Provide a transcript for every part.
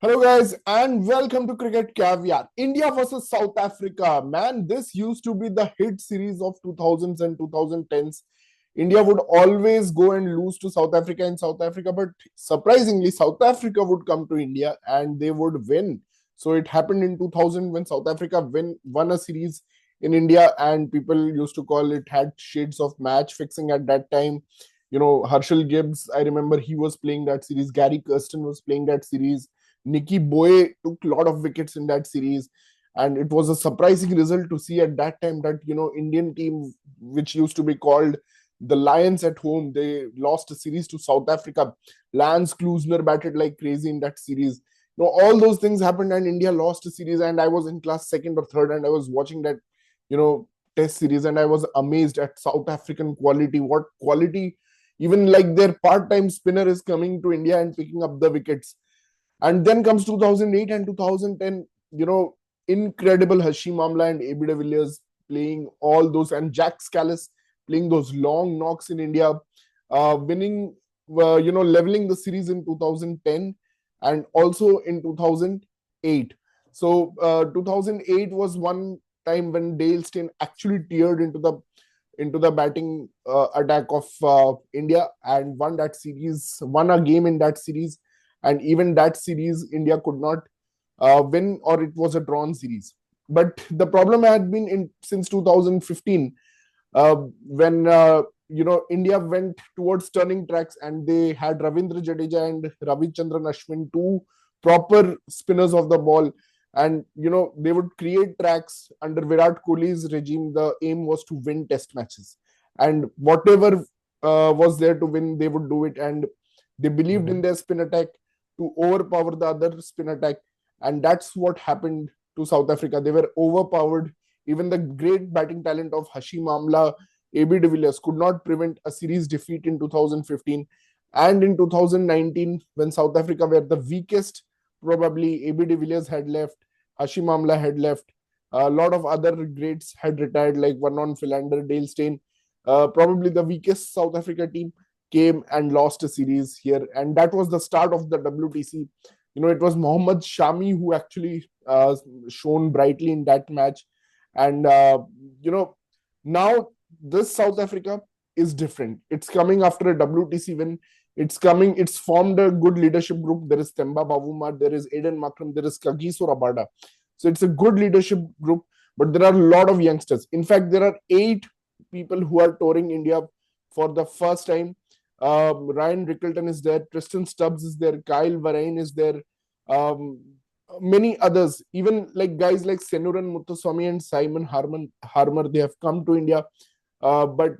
Hello guys and welcome to Cricket Caviar. India versus South Africa. Man, this used to be the hit series of 2000s and 2010s. India would always go and lose to South Africa in South Africa, but surprisingly, South Africa would come to India and they would win. So it happened in 2000 when South Africa won a series in India, and people used to call it had shades of match fixing at that time. Herschel Gibbs, I remember he was playing that series. Gary Kirsten was playing that series. Nicky Boye took a lot of wickets in that series, and it was a surprising result to see at that time that Indian team, which used to be called the Lions at home, they lost a series to South Africa. Lance Klusner batted like crazy in that series. All those things happened, and India lost a series. And I was in class second or third, and I was watching that you know test series, and I was amazed at South African quality. What quality! Even like their part-time spinner is coming to India and picking up the wickets. And then comes 2008 and 2010, incredible Hashim Amla and AB de Villiers playing all those, and Jack Scalise playing those long knocks in India, winning, leveling the series in 2010 and also in 2008. So 2008 was one time when Dale Steyn actually teared into the batting attack of India and won a game in that series. And even that series, India could not win, or it was a drawn series. But the problem had been since 2015, when India went towards turning tracks, and they had Ravindra Jadeja and Ravichandran Ashwin, two proper spinners of the ball. And they would create tracks under Virat Kohli's regime. The aim was to win test matches, and whatever was there to win, they would do it. And they believed in their spin attack to overpower the other spin attack, and that's what happened to South Africa. They were overpowered. Even the great batting talent of Hashim Amla, AB de Villiers could not prevent a series defeat in 2015. And in 2019, when South Africa were the weakest, probably AB de Villiers had left, Hashim Amla had left, a lot of other greats had retired, like Vernon Philander, Dale Steyn. Probably the weakest South Africa team came and lost a series here, and that was the start of the WTC. It was Mohammad Shami who actually shone brightly in that match. And now this South Africa is different. It's coming after a WTC win. It's formed a good leadership group. There is Temba Bavuma, there is Aiden Makram, there is Kagiso Rabada. So it's a good leadership group, but there are a lot of youngsters. In fact, there are 8 people who are touring India for the first time. Ryan Rickleton is there, Tristan Stubbs is there, Kyle Varane is there, many others, even like guys like Senuran Muthuswamy and Simon Harmer, they have come to India, but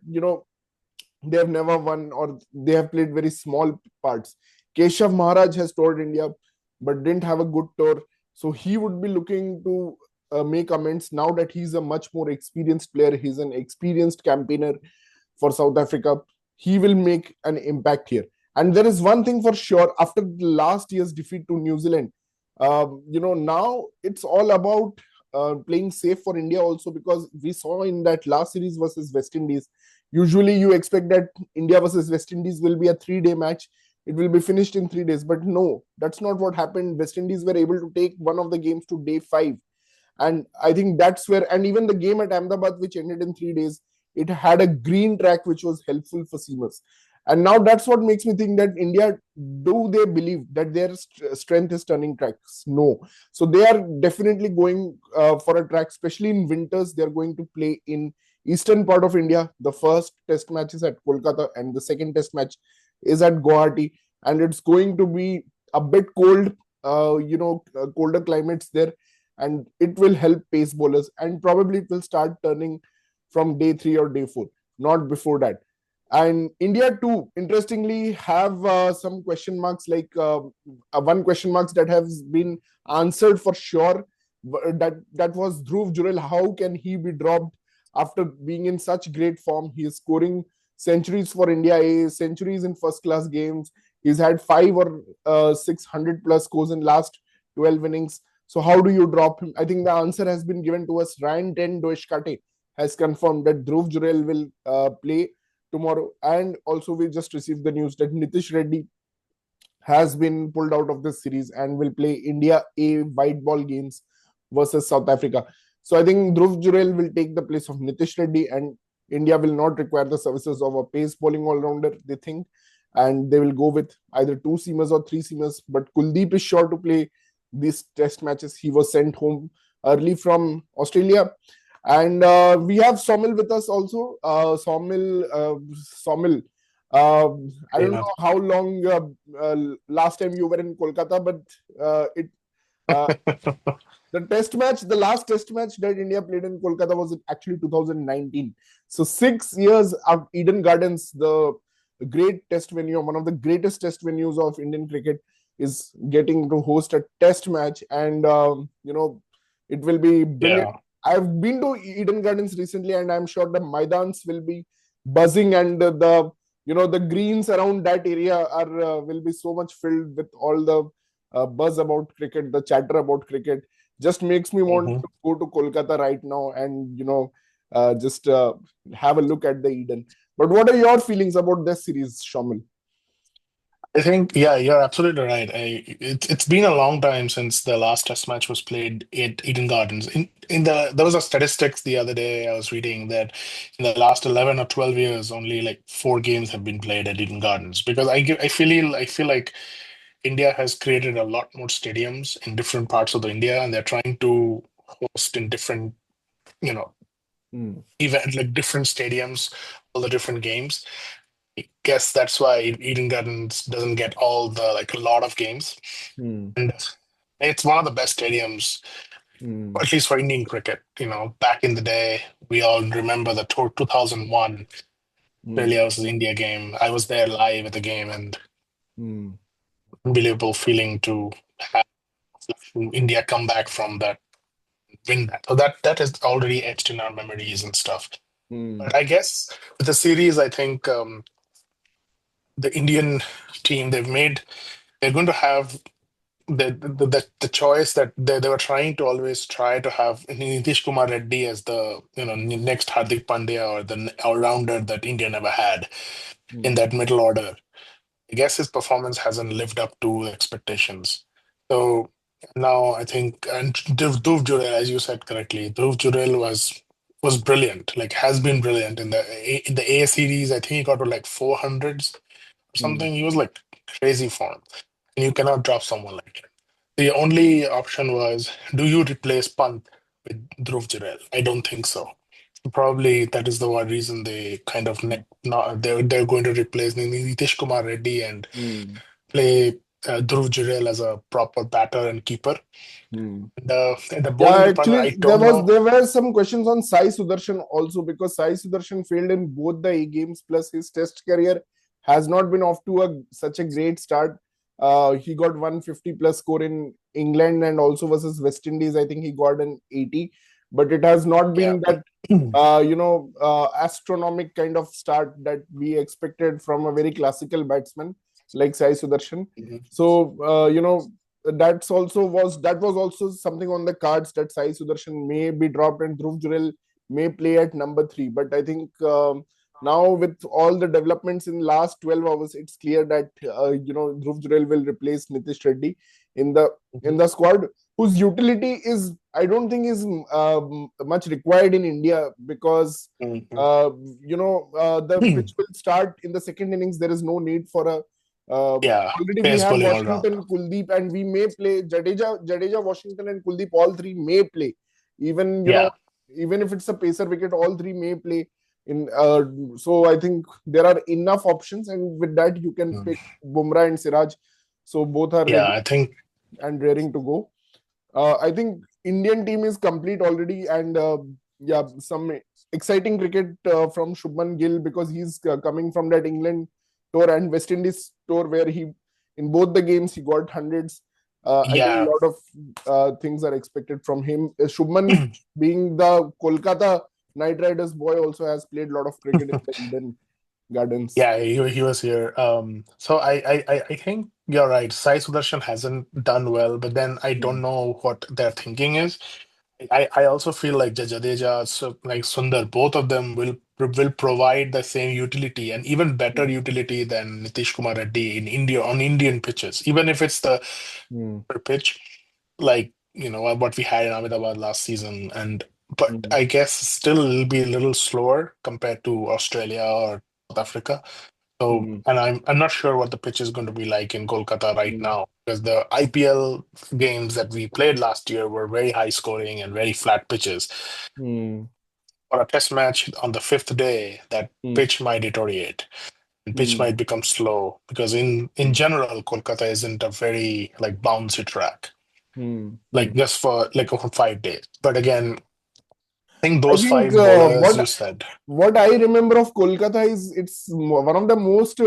they have never won, or they have played very small parts. Keshav Maharaj has toured India, but didn't have a good tour. So he would be looking to make amends now that he's a much more experienced player. He's an experienced campaigner for South Africa. He will make an impact here. And there is one thing for sure, after last year's defeat to New Zealand, now it's all about playing safe for India also, because we saw in that last series versus West Indies, usually you expect that India versus West Indies will be a 3-day match. It will be finished in 3 days. But no, that's not what happened. West Indies were able to take one of the games to day 5. And I think that's where, and even the game at Ahmedabad, which ended in 3 days, it had a green track, which was helpful for seamers. And now that's what makes me think that India, do they believe that their strength is turning tracks? No. So they are definitely going for a track, especially in winters. They're going to play in eastern part of India. The first test match is at Kolkata, and the second test match is at Guwahati. And it's going to be a bit cold, colder climates there. And it will help pace bowlers, and probably it will start turning from day 3 or day 4, not before that. And India too, interestingly, have some question marks, like one question marks that has been answered for sure. That was Dhruv Jurel. How can he be dropped after being in such great form? He is scoring centuries for India, centuries in first class games. He's had 5 or 600 plus scores in last 12 innings. So how do you drop him? I think the answer has been given to us. Ryan Ten Doishkate has confirmed that Dhruv Jurel will play tomorrow. And also we just received the news that Nitish Reddy has been pulled out of this series and will play India A white ball games versus South Africa. So I think Dhruv Jurel will take the place of Nitish Reddy, and India will not require the services of a pace bowling all-rounder, they think, and they will go with either two seamers or three seamers. But Kuldeep is sure to play these test matches. He was sent home early from Australia. And we have Somil with us also. Somil, I don't Yeah. know how long last time you were in Kolkata, but it uh, the test match, the last test match that India played in Kolkata was actually 2019. So 6 years of Eden Gardens, the great test venue, one of the greatest test venues of Indian cricket, is getting to host a test match, and it will be brilliant. Yeah. I've been to Eden Gardens recently, and I'm sure the Maidans will be buzzing, and the greens around that area are will be so much filled with all the buzz about cricket, the chatter about cricket. Just makes me want Mhm. to go to Kolkata right now and just have a look at the Eden. But what are your feelings about this series, Shamil? I think, yeah, you're absolutely right. It's been a long time since the last test match was played at Eden Gardens. There was a statistics the other day I was reading that in the last 11 or 12 years, only like 4 games have been played at Eden Gardens because I feel like India has created a lot more stadiums in different parts of the India, and they're trying to host in different, you know, Hmm. event like different stadiums, all the different games. I guess that's why Eden Gardens doesn't get all the like a lot of games. Hmm. And it's one of the best stadiums, Hmm. at least for Indian cricket. Back in the day, we all remember the tour 2001 Hmm. Australia versus India game. I was there live at the game, and Hmm. unbelievable feeling to have India come back from that, win that. So that is already etched in our memories and stuff. Hmm. But I guess with the series, I think the Indian team they're going to have the choice that they were trying to always try to have Nitish Kumar Reddy as the next Hardik Pandya or the all-rounder that India never had in Hmm. that middle order. I guess his performance hasn't lived up to expectations. So now I think, and Dhruv Jurel, as you said correctly, Dhruv Jurel was brilliant, like has been brilliant in the A series. I think he got to like 400s or Hmm. something. He was like crazy form, and you cannot drop someone like him. The only option was, do you replace Pant with Dhruv Jurel? I don't think so. Probably that is the one reason they kind of not they're going to replace Nitish Kumar Reddy and Hmm. play Dhruv Jurel as a proper batter and keeper. Hmm. The Yeah, bowling department, actually, I don't know. there were some questions on Sai Sudarshan also, because Sai Sudarshan failed in both the A games, plus his test career has not been off to such a great start. He got 150 plus score in England and also versus West Indies. I think he got an 80, but it has not Yeah. been that astronomic kind of start that we expected from a very classical batsman like Sai Sudarshan. Mhm. So that was also something on the cards, that Sai Sudarshan may be dropped and Dhruv Jurel may play at number 3. But I think now with all the developments in last 12 hours, it's clear that Dhruv Jurel will replace Nitish Reddy in the Mhm. squad, whose utility is, I don't think, is much required in India, because Mhm. uh, the pitch will start in the second innings. There is no need for a Yeah, already we pace have bowling all round. Washington, Kuldeep, and we may play Jadeja, Washington, and Kuldeep. All three may play. Even Yeah. even if it's a pacer wicket, all three may play. In So I think there are enough options, and with that you can Mm. pick Bumrah and Siraj. So both are Yeah, ready I think. and raring to go. I think Indian team is complete already, and yeah, some exciting cricket from Shubman Gill, because he's coming from that England tour and West Indies tour where he, in both the games, he got hundreds. I think a Yeah. lot of things are expected from him. Shubman, being the Kolkata Knight Riders boy, also has played a lot of cricket in the Eden Gardens. Yeah, he was here. So I think you're right. Sai Sudarshan hasn't done well, but then I don't know what their thinking is. I also feel like Jadeja, so like Sundar, both of them will provide the same utility and even better utility than Nitish Kumar Reddy in India on Indian pitches, even if it's the Hmm. pitch like what we had in Ahmedabad last season. And but Hmm. I guess still it'll be a little slower compared to Australia or South Africa. So, Hmm. and I'm not sure what the pitch is going to be like in Kolkata right Hmm. now because the IPL games that we played last year were very high scoring and very flat pitches. Hmm. For a test match on the fifth day, that Hmm. pitch might deteriorate and pitch Hmm. might become slow because in general, Kolkata isn't a very like bouncy track, Hmm. like Hmm. just for like over 5 days. But again, I think I those think five bowlers you said. what I remember of Kolkata is it's one of the most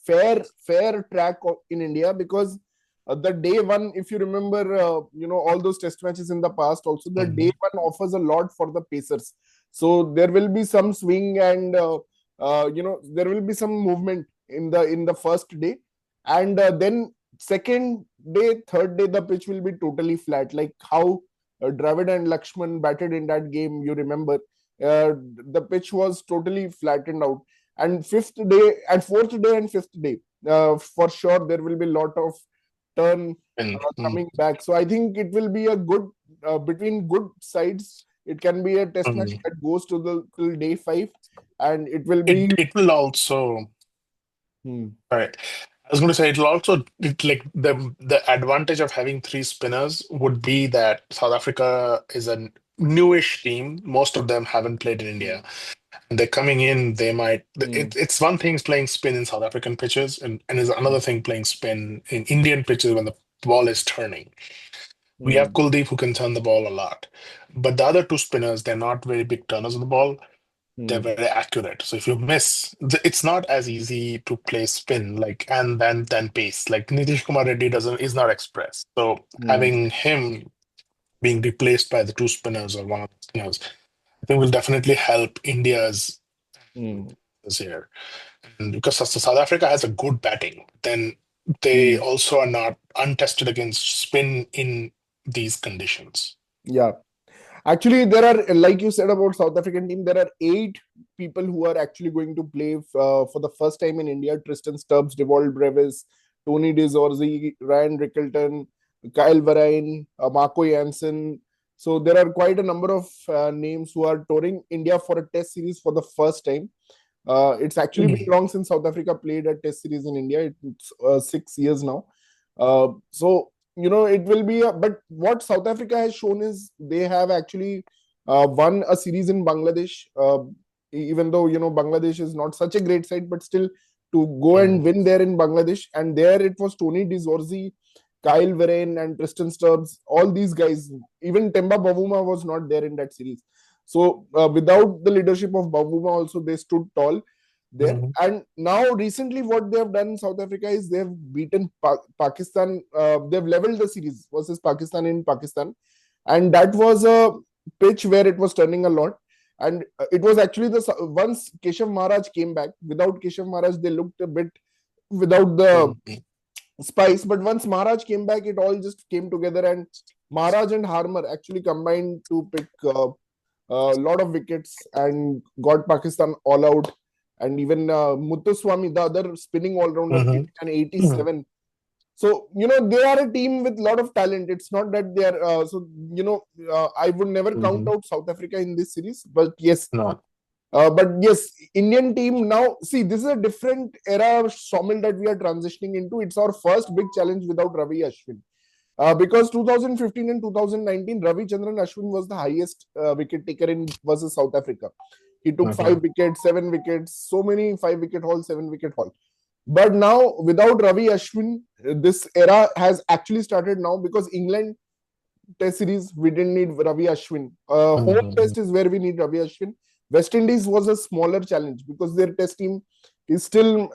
fair track in India because the day one, if you remember, all those test matches in the past, also the day Mhm. one offers a lot for the pacers. So there will be some swing and there will be some movement in the first day, and then second day, third day, the pitch will be totally flat, like how Dravid and Lakshman batted in that game. You remember, the pitch was totally flattened out. And fifth day, and fourth day, and fifth day, for sure there will be a lot of turn And coming back. So I think it will be a good between good sides. It can be a test match mm, that goes to the till day five, and it will it be. it will also. Hmm. All right. I was going to say it'll also like the advantage of having three spinners would be that South Africa is a newish team. Most of them haven't played in India, and they're coming in. They might. Hmm. It's one thing playing spin in South African pitches, and is another thing playing spin in Indian pitches when the ball is turning. We have Hmm. Kuldeep who can turn the ball a lot, but the other two spinners, they're not very big turners of the ball. They're Hmm. very accurate. So if you miss, it's not as easy to play spin like and then pace. Like Nitish Kumar Reddy doesn't is not express. So Hmm. having him being replaced by the two spinners or one of the spinners, I think will definitely help India's Hmm. this year. And because South Africa has a good batting, then they Hmm. also are not untested against spin in these conditions. Yeah. Actually, there are, like you said about South African team, there are 8 people who are actually going to play for the first time in India. Tristan Stubbs, Devold Brevis, Tony De Zorzi, Ryan Rickleton, Kyle Varane, Marco Jansen. So there are quite a number of names who are touring India for a test series for the first time. It's actually been Mhm. long since South Africa played a test series in India. It's 6 years now. So it will be. But what South Africa has shown is they have actually won a series in Bangladesh. Even though Bangladesh is not such a great side, but still to go and Mhm. win there in Bangladesh, and there it was Tony De Zorzi, Kyle Varane, and Tristan Stubbs. All these guys, even Temba Bavuma was not there in that series. So without the leadership of Bavuma, also they stood tall there. Mhm. And now recently, what they have done in South Africa is they have beaten Pakistan. They've leveled the series versus Pakistan in Pakistan, and that was a pitch where it was turning a lot. And it was actually once Keshav Maharaj came back. Without Keshav Maharaj, they looked a bit without the Mhm. spice. But once Maharaj came back, it all just came together, and Maharaj and Harmer actually combined to pick a lot of wickets and got Pakistan all out. And even Muthuswamy, the other spinning all rounder, hit Mhm. an Mhm. 87. So they are a team with a lot of talent. It's not that they are. I would never count Mhm. out South Africa in this series, but yes, No. Indian team now. See, this is a different era sawmill that we are transitioning into. It's our first big challenge without Ravi Ashwin. Because 2015 and 2019, Ravi Chandran Ashwin was the highest wicket taker in versus South Africa. He took Mhm. 5 wickets, 7 wickets, so many 5 wicket haul, 7 wicket haul. But now, without Ravi Ashwin, this era has actually started now because England Test series we didn't need Ravi Ashwin. Home Mhm. Test is where we need Ravi Ashwin. West Indies was a smaller challenge because their Test team is still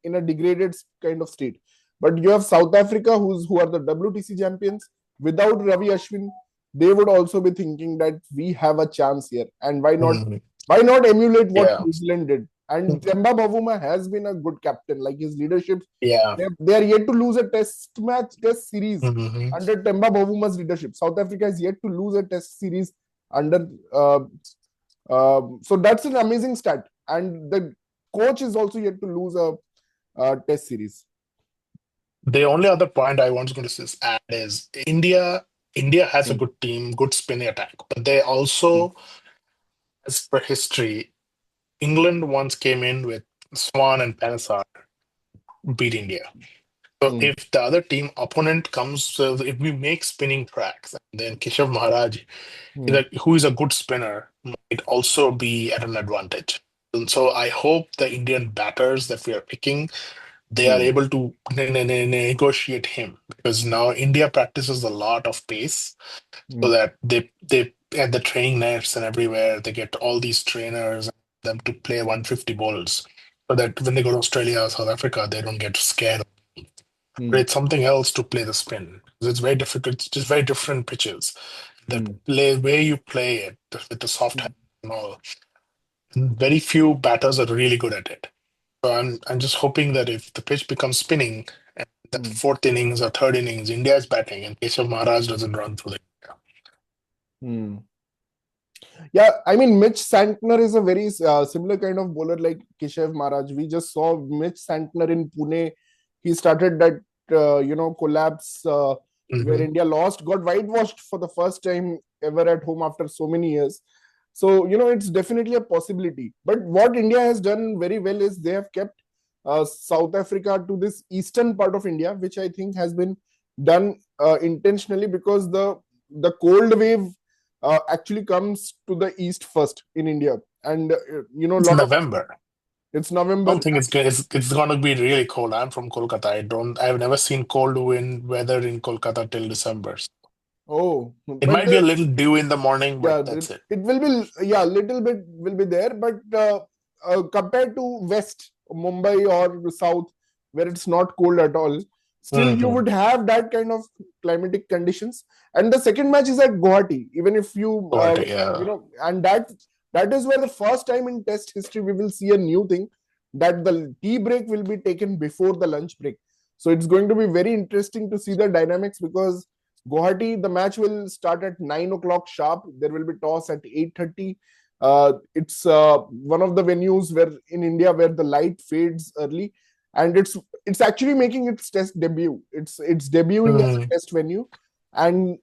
in a degraded kind of state. But you have South Africa who are the WTC champions. Without Ravi Ashwin, they would also be thinking that we have a chance here, and why not? Mhm. Why not emulate what Yeah. New Zealand did? And Temba Bavuma has been a good captain. Like his leadership, Yeah. they are yet to lose a test series Hmm. under Temba Bavuma's leadership. South Africa is yet to lose a test series under. So that's an amazing stat. And the coach is also yet to lose a test series. The only other point I want to just add is India has a Hmm. good team, good spinning attack, but they Hmm. also, as per history, England once came in with Swan and Panesar beat India. So Hmm. if the other team opponent comes, so if we make spinning tracks, then Keshav Maharaj, Hmm. who is a good spinner, might also be at an advantage. And so I hope the Indian batters that we are picking, they are Hmm. able to negotiate him, because now India practices a lot of pace, so Hmm. that they at the training nets and everywhere they get all these trainers them to play 150 balls, so that when they go to Australia or South Africa, they don't get scared. But Hmm. it's something else to play the spin. It's very difficult. It's just very different pitches. The Hmm. play where you play it with the soft Hmm. hand and all. Very few batters are really good at it. So I'm just hoping that if the pitch becomes spinning and the Hmm. fourth innings or third innings, India is batting and Keshav Maharaj doesn't run through the. Hmm. Yeah, I mean, Mitch Santner is a very similar kind of bowler like Keshav Maharaj. We just saw Mitch Santner in Pune. He started that, collapse where Hmm. India lost, got whitewashed for the first time ever at home after so many years. So, it's definitely a possibility. But what India has done very well is they have kept South Africa to this eastern part of India, which I think has been done intentionally because the cold wave actually comes to the east first in India, and a It's lot of November. it's I November. don't think it's going to be really cold. I'm from Kolkata. I've never seen cold wind weather in Kolkata till December. Oh, It but might be a little dew in the morning, yeah, but that's it. it will be, yeah, little bit will be there, but compared to west Mumbai or south where it's not cold at all, still you Hmm. would have that kind of climatic conditions. And the second match is at Guwahati, even if But yeah. and that is where the first time in test history we will see a new thing, that the tea break will be taken before the lunch break. So it's going to be very interesting to see the dynamics, because Guwahati, the match will start at 9 o'clock sharp. There will be toss at 8:30. It's one of the venues where in India where the light fades early, and it's actually making its test debut. It's debuting as Hmm. a test venue, and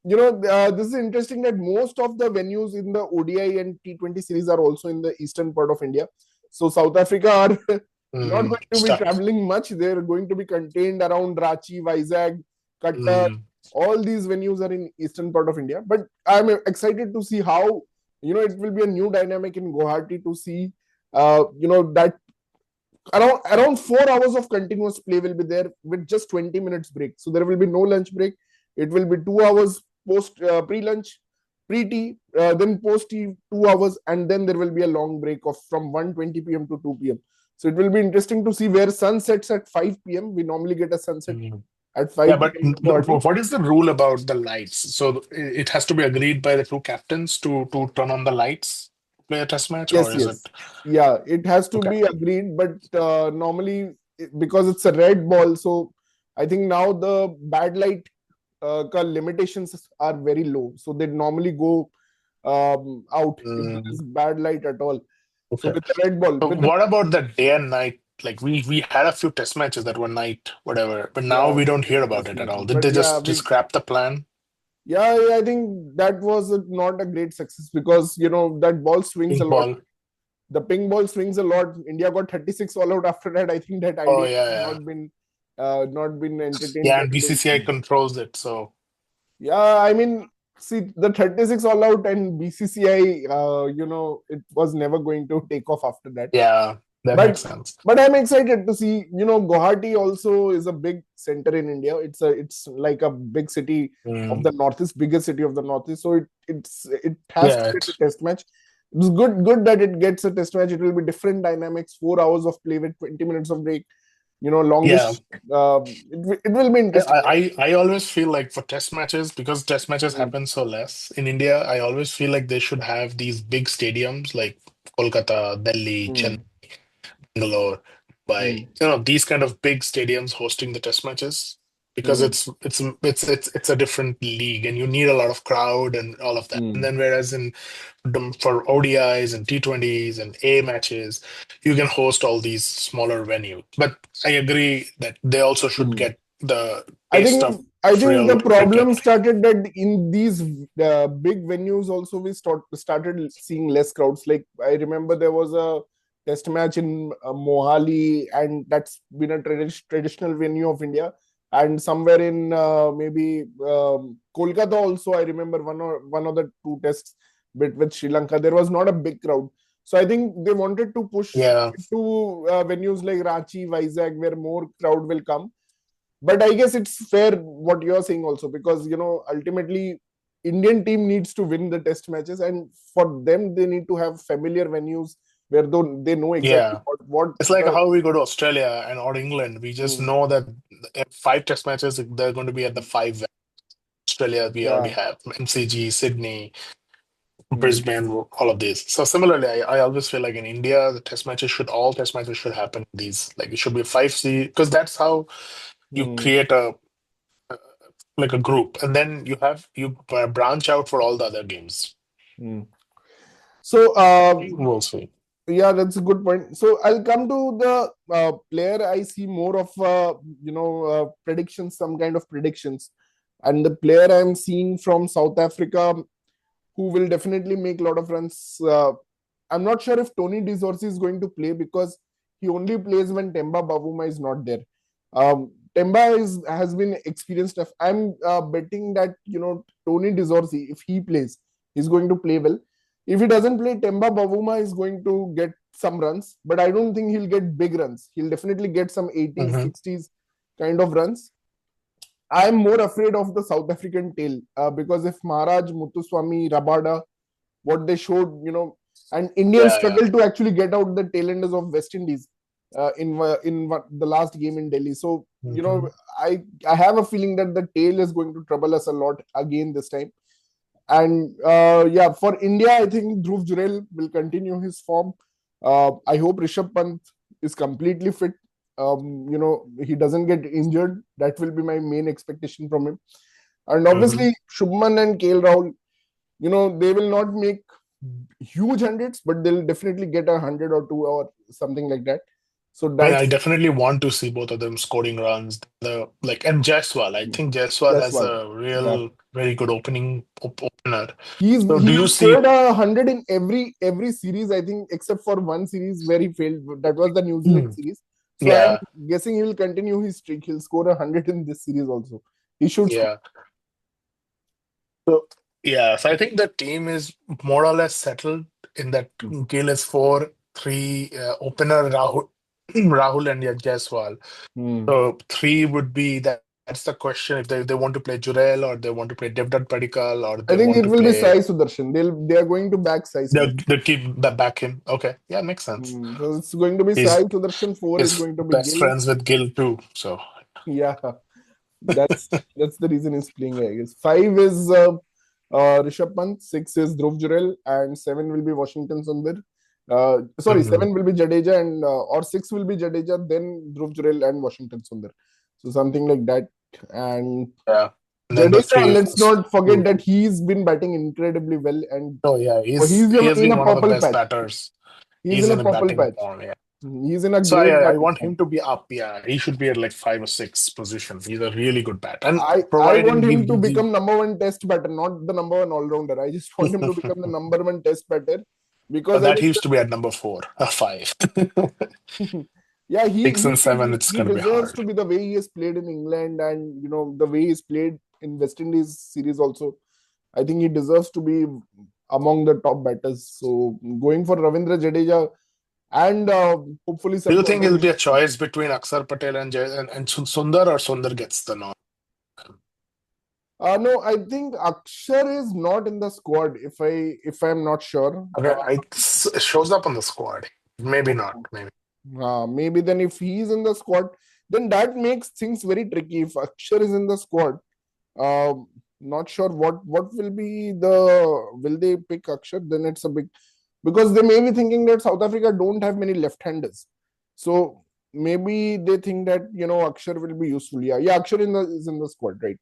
this is interesting that most of the venues in the ODI and T20 series are also in the eastern part of India. So South Africa are not Hmm. going to be Stuck. traveling much. They're going to be contained around Ranchi, Vizag, Cuttack. Hmm. All these venues are in eastern part of India, but I'm excited to see how it will be a new dynamic in Guwahati to see that around 4 hours of continuous play will be there with just 20 minutes break. So there will be no lunch break. It will be 2 hours post pre-lunch, pre-tea, then post-tea 2 hours, and then there will be a long break of from 1:20 p.m. to 2 p.m. So it will be interesting to see where sun sets at 5 p.m. We normally get a sunset Hmm. at Yeah, 5 but p.m. in Guwahati. what is the rule about the lights? So it has to be agreed by the two captains to turn on the lights, play a test match, or Yes, is it yes. Yeah, it has to okay? be agreed, but normally because it's a red ball, so I think now the bad light limitations are very low. So they normally go out if there Mm, is bad light at all. So okay. with the red ball, So with the what about the day and night? Like we had a few test matches that were night, whatever, but now yeah, we don't hear about test it at all. matches. Did But they yeah, just scrap the plan? I think that was not a great success because that ball swings a Pink lot. ball. The ping ball swings a lot. India got 36 all out after that. I think that Oh idea yeah, has yeah. not been entertained Yeah, very and well. BCCI controls it. So Yeah, I mean, see the 36 all out and BCCI, it was never going to take off after that. yeah, that makes But sense. I'm excited to see. Guwahati also is a big center in India. It's like a big city of Mm, the northeast, biggest city of the northeast. So it has to yeah, get a it's test match. It's good that it gets a test match. It will be different dynamics. 4 hours of play with 20 minutes of break. yeah. Longish. It will be interesting. I always feel like for test matches, because test matches Mm, happen so less in India, I always feel like they should have these big stadiums like Kolkata, Delhi, Chennai, mm, Bangalore, Mumbai, mm, these kind of big stadiums hosting the test matches because mm, it's a different league and you need a lot of crowd and all of that. And mm, then whereas for ODIs and T20s and A matches, you can host all these smaller venues. But I agree that they also should mm. get the I taste of think I think real the problem cricket. started that in these big venues also we started seeing less crowds. Like I remember there was a test match in Mohali, and that's been a traditional venue of India. And somewhere in maybe Kolkata also, I remember one of the two tests with Sri Lanka. There was not a big crowd, so I think they wanted to push Yeah, to venues like Ranchi, Vizag, where more crowd will come. But I guess it's fair what you're saying also, because ultimately Indian team needs to win the test matches, and for them they need to have familiar venues where they know exactly yeah. what It's like the how we go to Australia and or England. We just mm, know that at five test matches, they're going to be at the five. Australia, we already yeah have MCG, Sydney, mm, Brisbane, all of these. So similarly, I always feel like in India, all test matches should happen in these. Like it should be five C because that's how you mm, create like a group, and then you branch out for all the other games. mm. So We'll see. yeah, that's a good point. So I'll come to the player. I see more of predictions, some kind of predictions, and the player I'm seeing from South Africa who will definitely make a lot of runs. I'm not sure if Tony DeZorsi is going to play because he only plays when Temba Bavuma is not there. Temba has been experienced. I'm betting that Tony DeZorsi, if he plays, he's going to play well. If he doesn't play, Temba Bavuma is going to get some runs, but I don't think he'll get big runs. He'll definitely get some 80s, Hmm. 60s kind of runs. I'm more afraid of the South African tail because if Maharaj, Muthuswamy, Rabada, what they showed, and Indians Yeah, yeah. struggled to actually get out the tailenders of West Indies the last game in Delhi. So Hmm. I have a feeling that the tail is going to trouble us a lot again this time. And yeah, for India, I think Dhruv Jurel will continue his form. I hope Rishabh Pant is completely fit. He doesn't get injured. That will be my main expectation from him. And Hmm. obviously, Shubman and KL Rahul, they will not make huge hundreds, but they'll definitely get 100 or 2 or something like that. So I mean, I that's definitely want to see both of them scoring runs. And Jaiswal, I think Jaiswal has Jaiswal. a Yeah. real very good opener. He's So do he you scored see? 100 in every series, I think, except for one series where he failed. That was the New Zealand Hmm. series. So I'm Yeah, guessing he will continue his streak. He'll score 100 in this series also. He should score. yeah. So yeah, so I think the team is more or less settled in that Gill is four, three opener Rahul and Jaiswal. Hmm. So three would be that's the question if they want to play Jurel or they want to play Devdutt Padikkal or they I think want to it will be play Sai Sudarshan. They are going to back Sai Sudarshan. they keep back him. Okay, yeah, makes sense. So it's going to be Sai He's Sudarshan. Four is Is going to be best Gill. friends with Gil too. So Yeah, that's the reason he's playing, I guess. Five is Rishabh Pant, six is Dhruv Jurel, and seven will be Washington Sundar. Sorry, mhm. seven will be Jadeja, and or six will be Jadeja, then Dhruv Jurel and Washington Sundar. So something like that. And Yeah. And then the Jadeja, three let's not forget will that be. he's been batting incredibly well, and Oh yeah, he's he has in been a one of the purple best patch. batters. He's He's in a in a purple batting patch. form, yeah. He's in a So great I batting want form. him to be up. Yeah, he should be at like five or six position. He's a really good bat, and I want providing him to he become number one test batter, not the number one all rounder. I just want him to become the number one test batter because but I that he guess used to be at number four, five, yeah, six and seven. It's he gonna be deserves hard. to be the way he has played in England, and the way he's played in West Indies series also. I think he deserves to be among the top batters. So going for Ravindra Jadeja and hopefully Do some you think it'll be a contribution. choice between Akshar Patel and Sundar, or Sundar gets the nod? No, I think Akshar is not in the squad. If I'm not sure. Okay, it shows up on the squad. Maybe not. Maybe. Maybe then if he's in the squad, then that makes things very tricky. If Akshar is in the squad, um, not sure what will be will they pick Akshar? Then it's a big because they may be thinking that South Africa don't have many left-handers. So maybe they think that, Akshar will be useful. Yeah, Akshar is in the squad, right?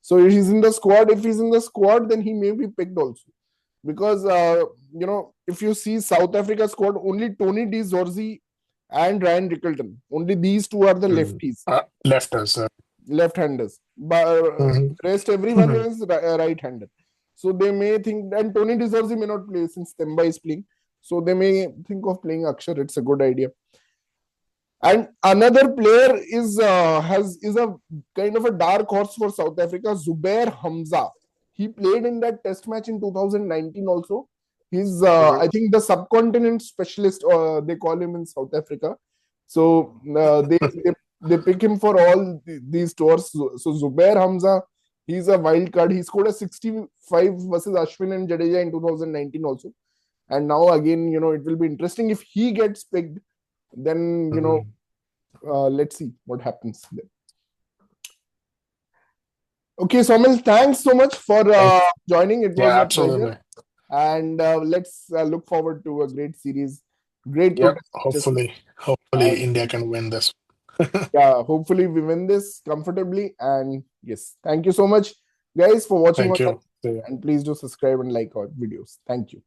So he's in the squad. If he's in the squad, then he may be picked also. Because if you see South Africa squad, only Tony D Zorzi and Ryan Rickleton, only these two are the Mm. lefties, Lefters. left-handers. But Mhm. rest everyone Mhm. is right-hander. So they may think, and Tony De Zorzi may not play since Temba is playing. So they may think of playing Akshar. It's a good idea. And another player is a kind of a dark horse for South Africa, Zubair Hamza. He played in that test match in 2019 also. He's I Mhm. think the subcontinent specialist, they call him in South Africa. So they pick him for all these tours. So Zubair Hamza, he's a wild card. He scored a 65 versus Ashwin and Jadeja in 2019 also. And now again, it will be interesting if he gets picked. Then Mhm. let's see what happens there. Okay, Somil, thanks so much for Thank- joining. It was Yeah, a pleasure. absolutely. And let's look forward to a great series, great two Yep. test matches. Hopefully, And India can win this. yeah, hopefully we win this comfortably. And yes, thank you so much, guys, for watching Thank us. you. See ya. And please do subscribe and like our videos. Thank you.